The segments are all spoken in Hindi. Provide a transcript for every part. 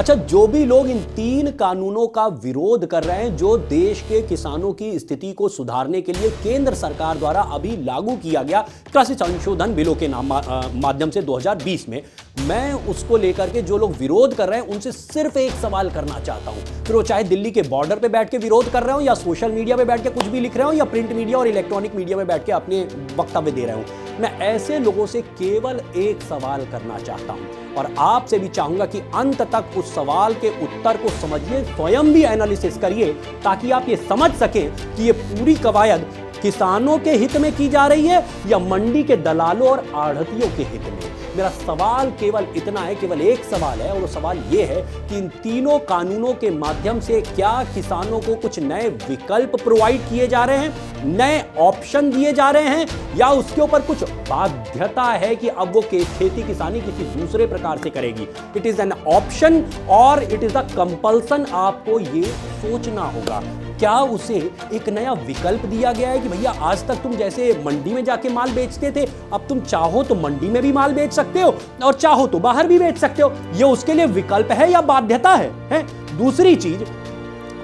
अच्छा, जो भी लोग इन 3 कानूनों का विरोध कर रहे हैं जो देश के किसानों की स्थिति को सुधारने के लिए केंद्र सरकार द्वारा अभी लागू किया गया कृषि संशोधन बिलों के माध्यम से 2020 में, मैं उसको लेकर के जो लोग विरोध कर रहे हैं उनसे सिर्फ एक सवाल करना चाहता हूं। फिर वो चाहे दिल्ली के बॉर्डर पे बैठ के विरोध कर रहे हो या सोशल मीडिया पे बैठ के कुछ भी लिख रहे हो या प्रिंट मीडिया और इलेक्ट्रॉनिक मीडिया में बैठ के अपने वक्तव्य दे रहे हो, मैं ऐसे लोगों से केवल एक सवाल करना चाहता हूं और आपसे भी चाहूंगा कि अंत तक उस सवाल के उत्तर को समझिए, स्वयं भी एनालिसिस करिए ताकि आप ये समझ सकें कि ये पूरी कवायद किसानों के हित में की जा रही है या मंडी के दलालों और आढ़तियों के हित में। मेरा सवाल केवल इतना है, केवल एक सवाल है और वो सवाल ये है कि इन तीनों कानूनों के माध्यम से क्या किसानों को कुछ नए विकल्प प्रोवाइड किए जा रहे हैं, नए ऑप्शन दिए जा रहे हैं, या उसके ऊपर कुछ बाध्यता है कि अब वो खेती किसानी किसी दूसरे प्रकार से करेगी। इट इज एन ऑप्शन और इट इज अ कंपल्सन। आपको ये सोचना होगा, क्या उसे एक नया विकल्प दिया गया है कि भैया आज तक तुम जैसे मंडी में जाके माल बेचते थे, अब तुम चाहो तो मंडी में भी माल बेच सकते हो और चाहो तो बाहर भी बेच सकते हो। ये उसके लिए विकल्प है या बाध्यता है? दूसरी चीज,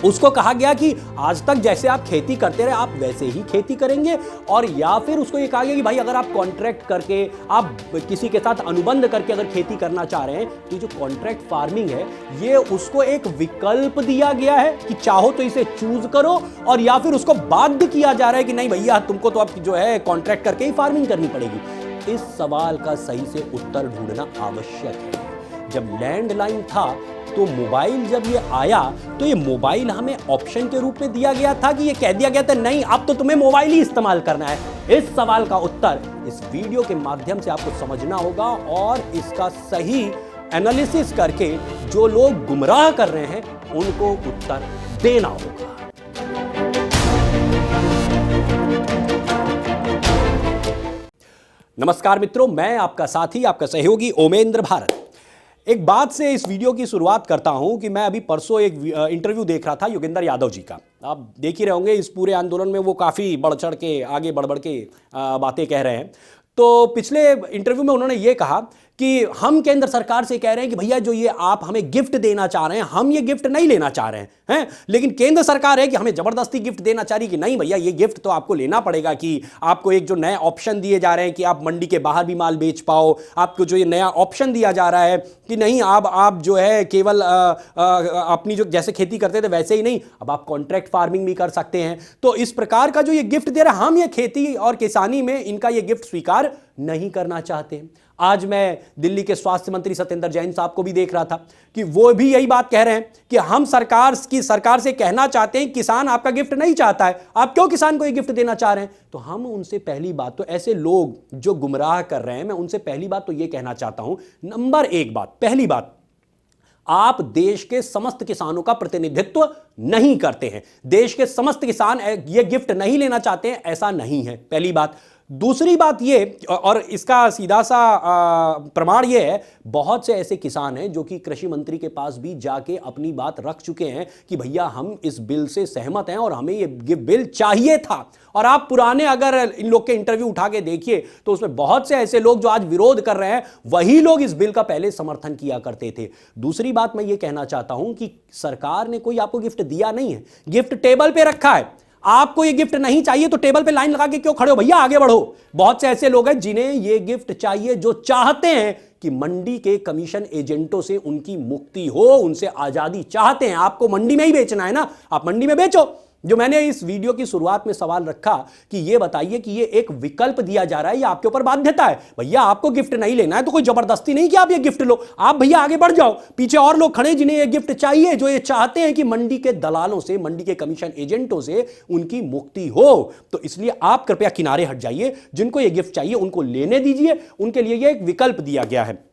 उसको कहा गया कि आज तक जैसे आप खेती करते रहे आप वैसे ही खेती करेंगे, और या फिर उसको ये कहा गया कि भाई अगर आप कॉन्ट्रैक्ट करके, आप किसी के साथ अनुबंध करके अगर खेती करना चाह रहे हैं तो जो कॉन्ट्रैक्ट फार्मिंग है ये उसको एक विकल्प दिया गया है कि चाहो तो इसे चूज करो, और या फिर उसको बाध्य किया जा रहा है कि नहीं भैया तुमको तो अब जो है कॉन्ट्रैक्ट करके ही फार्मिंग करनी पड़ेगी। इस सवाल का सही से उत्तर ढूंढना आवश्यक है। जब लैंडलाइन था तो मोबाइल जब ये आया तो ये मोबाइल हमें ऑप्शन के रूप में दिया गया था कि ये कह दिया गया था नहीं अब तो तुम्हें मोबाइल ही इस्तेमाल करना है? इस सवाल का उत्तर इस वीडियो के माध्यम से आपको समझना होगा और इसका सही एनालिसिस करके जो लोग गुमराह कर रहे हैं उनको उत्तर देना होगा। नमस्कार मित्रों, मैं आपका साथी, आपका सहयोगी ओमेंद्र भारत। एक बात से इस वीडियो की शुरुआत करता हूं कि मैं अभी परसों एक इंटरव्यू देख रहा था योगेंद्र यादव जी का। आप देख ही रहे होंगे इस पूरे आंदोलन में वो काफ़ी बढ़ चढ़ के आगे बढ़ के बातें कह रहे हैं। तो पिछले इंटरव्यू में उन्होंने ये कहा कि हम केंद्र सरकार से कह रहे हैं कि भैया जो ये आप हमें गिफ्ट देना चाह रहे हैं, हम ये गिफ्ट नहीं लेना चाह रहे हैं, लेकिन केंद्र सरकार है कि हमें जबरदस्ती गिफ्ट देना चाह रही कि नहीं भैया ये गिफ्ट तो आपको लेना पड़ेगा, कि आपको एक जो नए ऑप्शन दिए जा रहे हैं कि आप मंडी के बाहर भी माल बेच पाओ, आपको जो ये नया ऑप्शन दिया जा रहा है कि नहीं आप जो है केवल अपनी जो जैसे खेती करते थे वैसे ही नहीं, अब आप कॉन्ट्रैक्ट फार्मिंग भी कर सकते हैं। तो इस प्रकार का जो ये गिफ्ट दे रहा है, हम ये खेती और किसानी में इनका ये गिफ्ट स्वीकार नहीं करना चाहते। आज मैं दिल्ली के स्वास्थ्य मंत्री सत्येंद्र जैन साहब को भी देख रहा था कि वो भी यही बात कह रहे हैं कि हम सरकार से कहना चाहते हैं किसान आपका गिफ्ट नहीं चाहता है, आप क्यों किसान को ये गिफ्ट देना चाह रहे हैं? तो हम उनसे पहली बात, तो ऐसे लोग जो गुमराह कर रहे हैं, मैं उनसे पहली बात तो ये कहना चाहता हूं, नंबर एक बात, पहली बात, आप देश के समस्त किसानों का प्रतिनिधित्व नहीं करते हैं। देश के समस्त किसान ये गिफ्ट नहीं लेना चाहते हैं, ऐसा नहीं है, पहली बात। दूसरी बात ये, और इसका सीधा सा प्रमाण ये है, बहुत से ऐसे किसान हैं जो कि कृषि मंत्री के पास भी जाके अपनी बात रख चुके हैं कि भैया हम इस बिल से सहमत हैं और हमें ये बिल चाहिए था। और आप पुराने अगर इन लोग के इंटरव्यू उठा के देखिए तो उसमें बहुत से ऐसे लोग जो आज विरोध कर रहे हैं वही लोग इस बिल का पहले समर्थन किया करते थे। दूसरी बात मैं ये कहना चाहता हूं कि सरकार ने कोई आपको गिफ्ट दिया नहीं है, गिफ्ट टेबल पे रखा है। आपको ये गिफ्ट नहीं चाहिए तो टेबल पे लाइन लगा के क्यों खड़े हो भैया, आगे बढ़ो। बहुत से ऐसे लोग हैं जिन्हें ये गिफ्ट चाहिए, जो चाहते हैं कि मंडी के कमीशन एजेंटों से उनकी मुक्ति हो, उनसे आजादी चाहते हैं। आपको मंडी में ही बेचना है ना, आप मंडी में बेचो। जो मैंने इस वीडियो की शुरुआत में सवाल रखा कि ये बताइए कि ये एक विकल्प दिया जा रहा है या आपके ऊपर बाध्यता है? भैया आपको गिफ्ट नहीं लेना है तो कोई जबरदस्ती नहीं कि आप ये गिफ्ट लो, आप भैया आगे बढ़ जाओ। पीछे और लोग खड़े जिन्हें ये गिफ्ट चाहिए, जो ये चाहते हैं कि मंडी के दलालों से, मंडी के कमीशन एजेंटों से उनकी मुक्ति हो। तो इसलिए आप कृपया किनारे हट जाइए, जिनको ये गिफ्ट चाहिए उनको लेने दीजिए, उनके लिए ये एक विकल्प दिया गया है।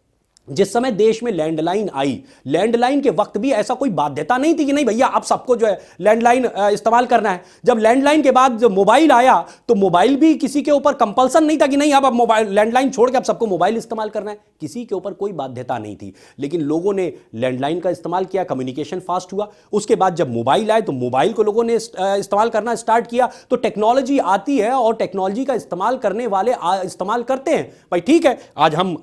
जिस समय देश में लैंडलाइन आई, लैंडलाइन के वक्त भी ऐसा कोई बाध्यता नहीं थी कि नहीं भैया आप सबको जो है लैंडलाइन इस्तेमाल करना है। जब लैंडलाइन के बाद जब मोबाइल आया तो मोबाइल भी किसी के ऊपर कंपल्सन नहीं था कि नहीं अब मोबाइल लैंडलाइन छोड़ के अब सबको मोबाइल इस्तेमाल करना है। किसी के ऊपर कोई बाध्यता नहीं थी, लेकिन लोगों ने लैंडलाइन का इस्तेमाल किया, कम्युनिकेशन फास्ट हुआ। उसके बाद जब मोबाइल आए तो मोबाइल को लोगों ने इस्तेमाल करना स्टार्ट किया। तो टेक्नोलॉजी आती है और टेक्नोलॉजी का इस्तेमाल करने वाले इस्तेमाल करते हैं। भाई ठीक है, आज हम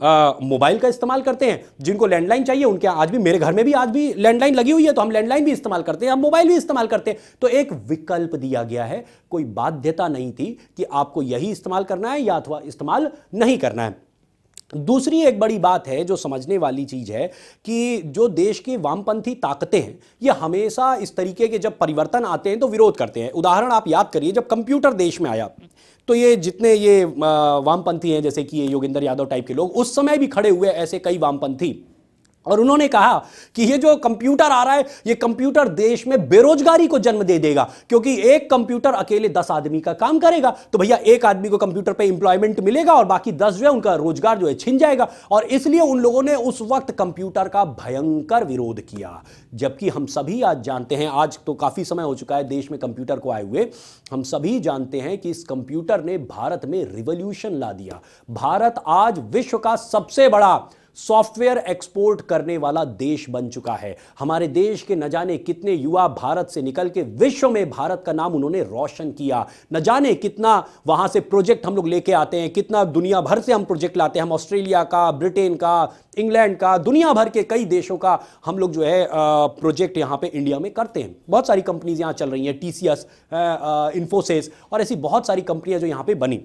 मोबाइल का इस्तेमाल करते हैं, जिनको लैंडलाइन चाहिए उनके आज भी, मेरे घर में भी आज भी लैंडलाइन लगी हुई है, तो हम लैंडलाइन भी इस्तेमाल करते हैं, हम मोबाइल भी इस्तेमाल करते हैं। तो एक विकल्प दिया गया है, कोई बाध्यता नहीं थी कि आपको यही इस्तेमाल करना है या अथवा इस्तेमाल नहीं करना है। दूसरी एक बड़ी बात है जो समझने वाली चीज है कि जो देश की वामपंथी ताकतें हैं, ये हमेशा इस तरीके के जब परिवर्तन आते हैं तो विरोध करते हैं। उदाहरण आप याद करिए, जब कंप्यूटर देश में आया तो ये जितने ये वामपंथी हैं, जैसे कि ये योगेंद्र यादव टाइप के लोग, उस समय भी खड़े हुए ऐसे कई वामपंथी, और उन्होंने कहा कि ये जो कंप्यूटर आ रहा है, ये कंप्यूटर देश में बेरोजगारी को जन्म दे देगा, क्योंकि एक कंप्यूटर अकेले 10 आदमी का काम करेगा, तो भैया एक आदमी को कंप्यूटर पे एम्प्लॉयमेंट मिलेगा और बाकी 10 जो है उनका रोजगार जो है छिन जाएगा। और इसलिए उन लोगों ने उस वक्त कंप्यूटर का भयंकर विरोध किया। जबकि हम सभी आज जानते हैं, आज तो काफी समय हो चुका है देश में कंप्यूटर को आए हुए, हम सभी जानते हैं कि इस कंप्यूटर ने भारत में रिवॉल्यूशन ला दिया। भारत आज विश्व का सबसे बड़ा सॉफ्टवेयर एक्सपोर्ट करने वाला देश बन चुका है। हमारे देश के न जाने कितने युवा भारत से निकल के विश्व में भारत का नाम उन्होंने रोशन किया। न जाने कितना वहां से प्रोजेक्ट हम लोग लेके आते हैं, कितना दुनिया भर से हम प्रोजेक्ट लाते हैं। हम ऑस्ट्रेलिया का, ब्रिटेन का, इंग्लैंड का, दुनिया भर के कई देशों का हम लोग जो है प्रोजेक्ट यहां पे इंडिया में करते हैं। बहुत सारी कंपनीज यहां चल रही हैं, टीसीएस, इन्फोसिस और ऐसी बहुत सारी कंपनियां जो यहां पे बनी।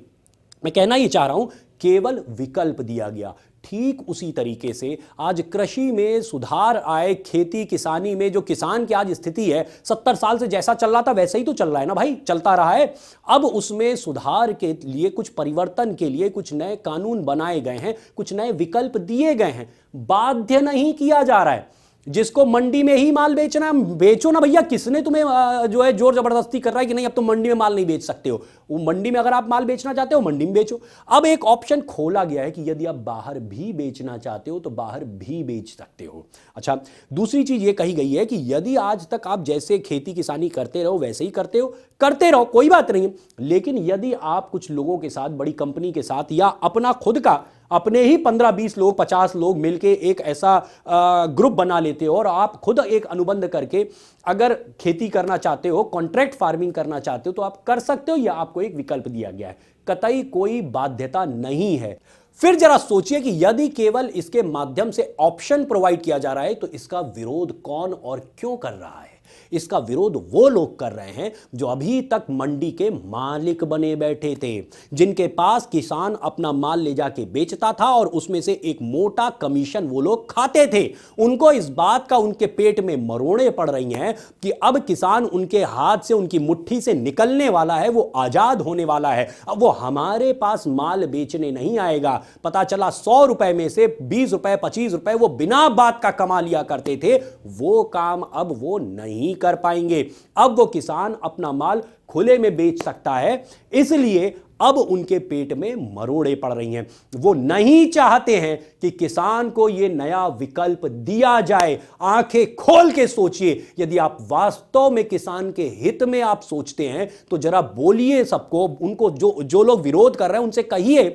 मैं कहना ये चाह रहा हूं, केवल विकल्प दिया गया। ठीक उसी तरीके से आज कृषि में सुधार आए, खेती किसानी में जो किसान की आज स्थिति है, 70 साल से जैसा चल रहा था वैसा ही तो चल रहा है ना भाई, चलता रहा है। अब उसमें सुधार के लिए, कुछ परिवर्तन के लिए कुछ नए कानून बनाए गए हैं, कुछ नए विकल्प दिए गए हैं। बाध्य नहीं किया जा रहा है। जिसको मंडी में ही माल बेचना है, बेचो ना भैया। किसने तुम्हें जो है जोर जबरदस्ती कर रहा है कि नहीं अब तुम मंडी में माल नहीं बेच सकते हो? वो मंडी में अगर आप माल बेचना चाहते हो मंडी में बेचो। अब एक ऑप्शन खोला गया है कि यदि आप बाहर भी बेचना चाहते हो तो बाहर भी बेच सकते हो। अच्छा, दूसरी चीज ये कही गई है कि यदि आज तक आप जैसे खेती किसानी करते रहो वैसे ही करते रहो, कोई बात नहीं, लेकिन यदि आप कुछ लोगों के साथ, बड़ी कंपनी के साथ, या अपना खुद का, अपने ही 15-20 लोग, 50 लोग मिलके एक ऐसा ग्रुप बना लेते हो और आप खुद एक अनुबंध करके अगर खेती करना चाहते हो, कॉन्ट्रैक्ट फार्मिंग करना चाहते हो, तो आप कर सकते हो। या आपको एक विकल्प दिया गया है, कतई कोई बाध्यता नहीं है। फिर जरा सोचिए कि यदि केवल इसके माध्यम से ऑप्शन प्रोवाइड किया जा रहा है तो इसका विरोध कौन और क्यों कर रहा है? इसका विरोध वो लोग कर रहे हैं जो अभी तक मंडी के मालिक बने बैठे थे, जिनके पास किसान अपना माल ले जाके बेचता था और उसमें से एक मोटा कमीशन वो लोग खाते थे। उनको इस बात का उनके पेट में मरोड़े पड़ रही हैं कि अब किसान उनके हाथ से, उनकी मुट्ठी से निकलने वाला है, वो आजाद होने वाला है। अब वो हमारे पास माल बेचने नहीं आएगा। पता चला 100 रुपए में से 20 रुपए, 25 रुपए वो बिना बात का कमा लिया करते थे, वो काम अब वो नहीं कर पाएंगे। अब वो किसान अपना माल खुले में बेच सकता है, इसलिए अब उनके पेट में मरोड़े पड़ रही हैं। वो नहीं चाहते हैं कि किसान को यह नया विकल्प दिया जाए। आंखें खोल के सोचिए, यदि आप वास्तव में किसान के हित में आप सोचते हैं तो जरा बोलिए सबको, उनको जो लोग विरोध कर रहे हैं उनसे कहिए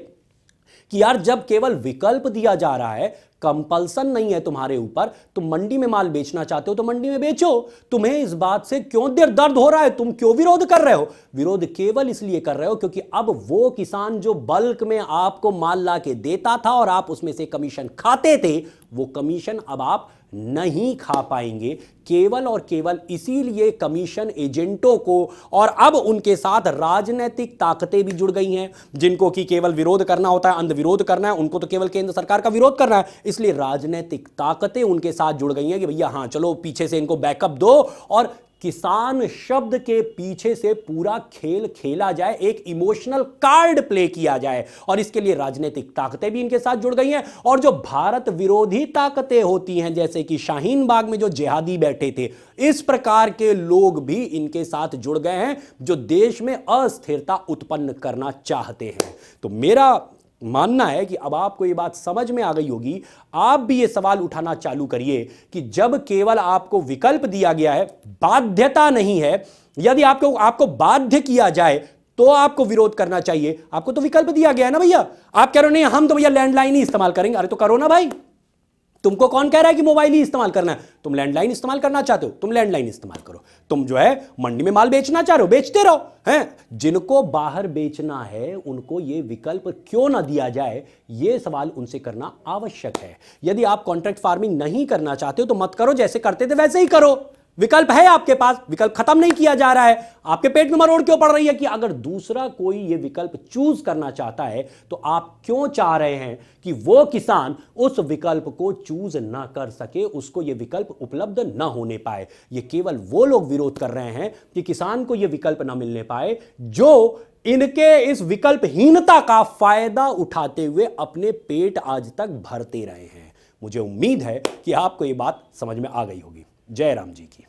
कि यार जब केवल विकल्प दिया जा रहा है, कंपल्सन नहीं है तुम्हारे ऊपर, तुम मंडी में माल बेचना चाहते हो तो मंडी में बेचो। तुम्हें इस बात से क्यों दर्द हो रहा है? तुम क्यों विरोध कर रहे हो? विरोध केवल इसलिए कर रहे हो क्योंकि अब वो किसान जो बल्क में आपको माल ला के देता था और आप उसमें से कमीशन खाते थे, वो कमीशन अब आप नहीं खा पाएंगे। केवल और केवल इसीलिए कमीशन एजेंटों को, और अब उनके साथ राजनीतिक ताकतें भी जुड़ गई हैं, जिनको कि केवल विरोध करना होता है, अंध विरोध करना है, उनको तो केवल केंद्र सरकार का विरोध करना है, इसलिए राजनीतिक ताकतें उनके साथ जुड़ गई हैं कि भैया हाँ चलो पीछे से इनको बैकअप दो और किसान शब्द के पीछे से पूरा खेल खेला जाए, एक इमोशनल कार्ड प्ले किया जाए। और इसके लिए राजनीतिक ताकतें भी इनके साथ जुड़ गई हैं। और जो भारत विरोधी ताकतें होती हैं, जैसे कि शाहीन बाग में जो जिहादी बैठे थे, इस प्रकार के लोग भी इनके साथ जुड़ गए हैं जो देश में अस्थिरता उत्पन्न करना चाहते हैं। तो मेरा मानना है कि अब आपको ये बात समझ में आ गई होगी। आप भी ये सवाल उठाना चालू करिए कि जब केवल आपको विकल्प दिया गया है, बाध्यता नहीं है, यदि आपको बाध्य किया जाए तो आपको विरोध करना चाहिए। आपको तो विकल्प दिया गया है ना भैया। आप कह रहे हो नहीं हम तो भैया लैंडलाइन ही इस्तेमाल करेंगे। अरे तो करो ना भाई, तुमको कौन कह रहा है कि मोबाइल ही इस्तेमाल करना है? तुम लैंडलाइन इस्तेमाल करना चाहते हो, तुम लैंडलाइन इस्तेमाल करो। तुम जो है मंडी में माल बेचना चाह रहे हो, बेचते रहो। हैं जिनको बाहर बेचना है उनको ये विकल्प क्यों ना दिया जाए, ये सवाल उनसे करना आवश्यक है। यदि आप कॉन्ट्रैक्ट फार्मिंग नहीं करना चाहते हो तो मत करो, जैसे करते थे वैसे ही करो। विकल्प है आपके पास, विकल्प खत्म नहीं किया जा रहा है। आपके पेट में मरोड़ क्यों पड़ रही है कि अगर दूसरा कोई ये विकल्प चूज करना चाहता है तो आप क्यों चाह रहे हैं कि वो किसान उस विकल्प को चूज ना कर सके, उसको ये विकल्प उपलब्ध ना होने पाए। ये केवल वो लोग विरोध कर रहे हैं कि किसान को ये विकल्प ना मिलने पाए जो इनके इस विकल्पहीनता का फायदा उठाते हुए अपने पेट आज तक भरते रहे हैं। मुझे उम्मीद है कि आपको ये बात समझ में आ गई होगी। जय राम जी की।